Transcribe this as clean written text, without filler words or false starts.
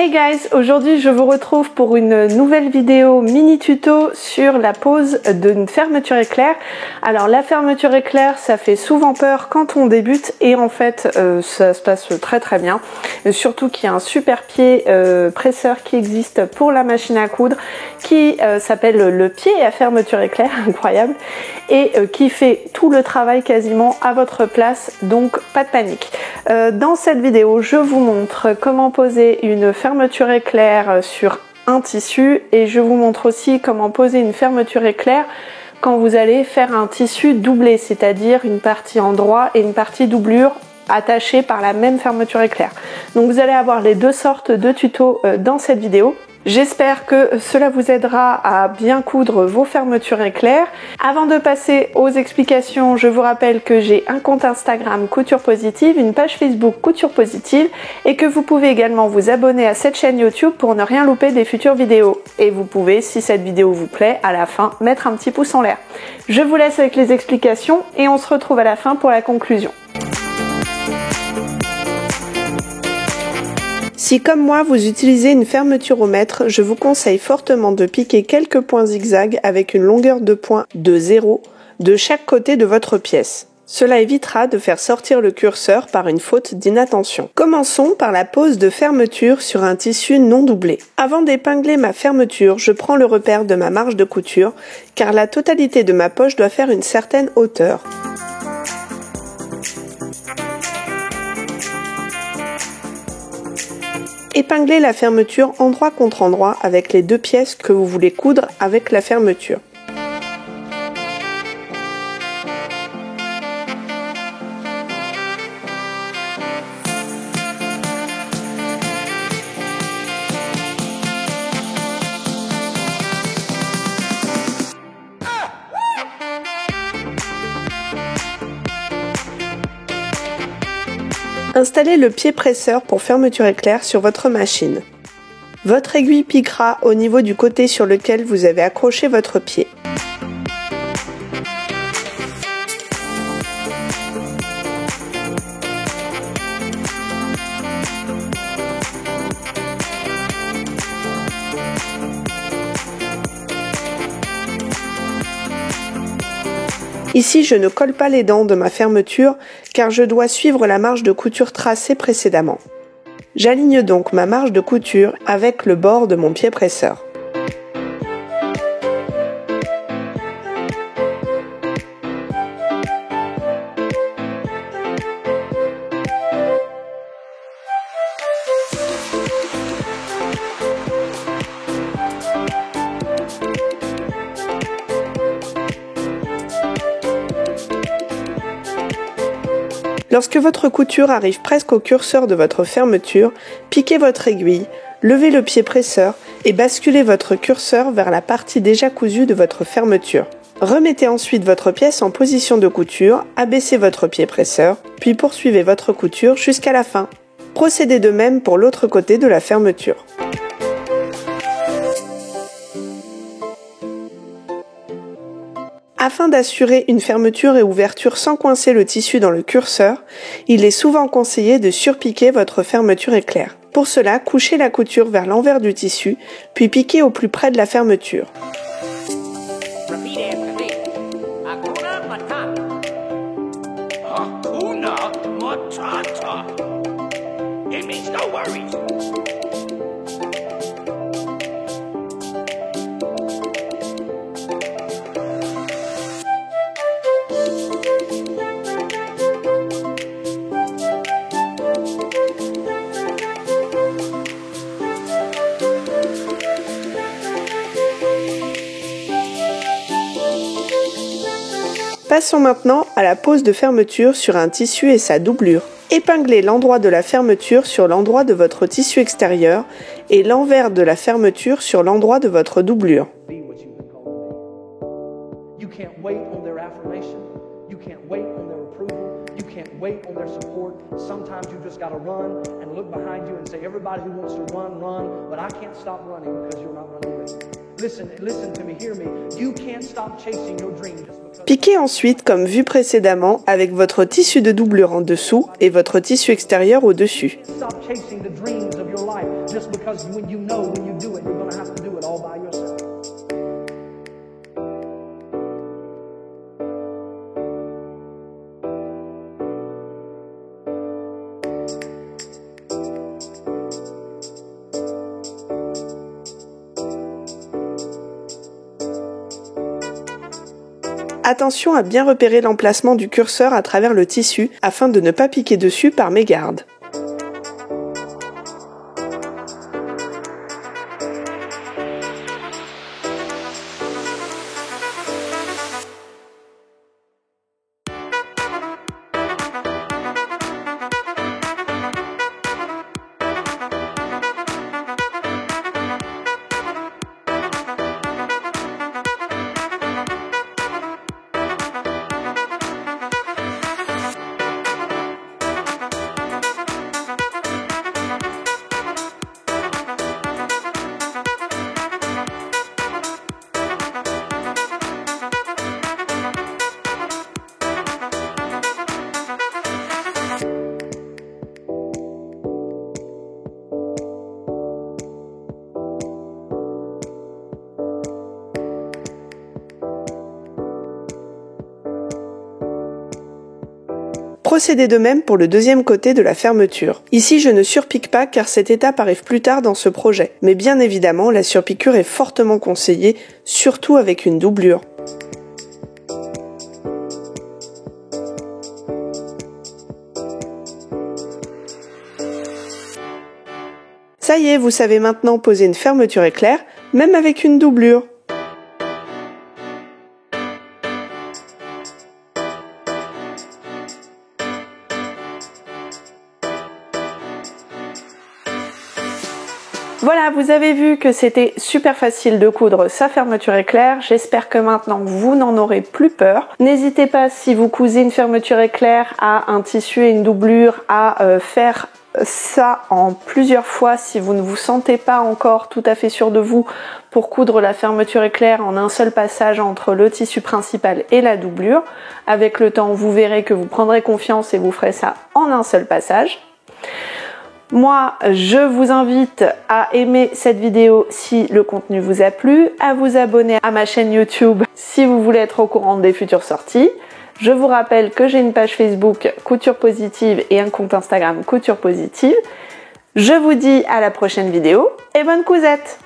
Hey guys, aujourd'hui je vous retrouve pour une nouvelle vidéo mini tuto sur la pose d'une fermeture éclair. Alors la fermeture éclair, ça fait souvent peur quand on débute et en fait ça se passe très très bien. Surtout qu'il y a un super pied presseur qui existe pour la machine à coudre qui s'appelle le pied à fermeture éclair, incroyable, et qui fait tout le travail quasiment à votre place, donc pas de panique. Dans cette vidéo, je vous montre comment poser une fermeture éclair sur un tissu et je vous montre aussi comment poser une fermeture éclair quand vous allez faire un tissu doublé, c'est-à-dire une partie en droit et une partie doublure attachée par la même fermeture éclair. Donc vous allez avoir les deux sortes de tutos dans cette vidéo. J'espère que cela vous aidera à bien coudre vos fermetures éclair. Avant de passer aux explications, je vous rappelle que j'ai un compte Instagram Couture Positive, une page Facebook Couture Positive et que vous pouvez également vous abonner à cette chaîne YouTube pour ne rien louper des futures vidéos. Et vous pouvez, si cette vidéo vous plaît, à la fin, mettre un petit pouce en l'air. Je vous laisse avec les explications et on se retrouve à la fin pour la conclusion. Si comme moi vous utilisez une fermeture au mètre, je vous conseille fortement de piquer quelques points zigzag avec une longueur de pointe de 0 de chaque côté de votre pièce. Cela évitera de faire sortir le curseur par une faute d'inattention. Commençons par la pose de fermeture sur un tissu non doublé. Avant d'épingler ma fermeture, je prends le repère de ma marge de couture car la totalité de ma poche doit faire une certaine hauteur. Épinglez la fermeture endroit contre endroit avec les deux pièces que vous voulez coudre avec la fermeture. Installez le pied presseur pour fermeture éclair sur votre machine. Votre aiguille piquera au niveau du côté sur lequel vous avez accroché votre pied. Ici, je ne colle pas les dents de ma fermeture car je dois suivre la marge de couture tracée précédemment. J'aligne donc ma marge de couture avec le bord de mon pied presseur. Lorsque votre couture arrive presque au curseur de votre fermeture, piquez votre aiguille, levez le pied presseur et basculez votre curseur vers la partie déjà cousue de votre fermeture. Remettez ensuite votre pièce en position de couture, abaissez votre pied presseur, puis poursuivez votre couture jusqu'à la fin. Procédez de même pour l'autre côté de la fermeture. Afin d'assurer une fermeture et ouverture sans coincer le tissu dans le curseur, il est souvent conseillé de surpiquer votre fermeture éclair. Pour cela, couchez la couture vers l'envers du tissu, puis piquez au plus près de la fermeture. Passons maintenant à la pose de fermeture sur un tissu et sa doublure. Épinglez l'endroit de la fermeture sur l'endroit de votre tissu extérieur et l'envers de la fermeture sur l'endroit de votre doublure. Piquez ensuite comme vu précédemment avec votre tissu de doublure en dessous et votre tissu extérieur au-dessus. Attention à bien repérer l'emplacement du curseur à travers le tissu afin de ne pas piquer dessus par mégarde. Procédez de même pour le deuxième côté de la fermeture. Ici, je ne surpique pas car cette étape arrive plus tard dans ce projet. Mais bien évidemment, la surpiqûre est fortement conseillée, surtout avec une doublure. Ça y est, vous savez maintenant poser une fermeture éclair, même avec une doublure. Voilà, vous avez vu que c'était super facile de coudre sa fermeture éclair. J'espère que maintenant vous n'en aurez plus peur. N'hésitez pas, si vous cousez une fermeture éclair à un tissu et une doublure, à faire ça en plusieurs fois si vous ne vous sentez pas encore tout à fait sûr de vous pour coudre la fermeture éclair en un seul passage entre le tissu principal et la doublure. Avec le temps, vous verrez que vous prendrez confiance et vous ferez ça en un seul passage. Moi, je vous invite à aimer cette vidéo si le contenu vous a plu, à vous abonner à ma chaîne YouTube si vous voulez être au courant des futures sorties. Je vous rappelle que j'ai une page Facebook Couture Positive et un compte Instagram Couture Positive. Je vous dis à la prochaine vidéo et bonne cousette!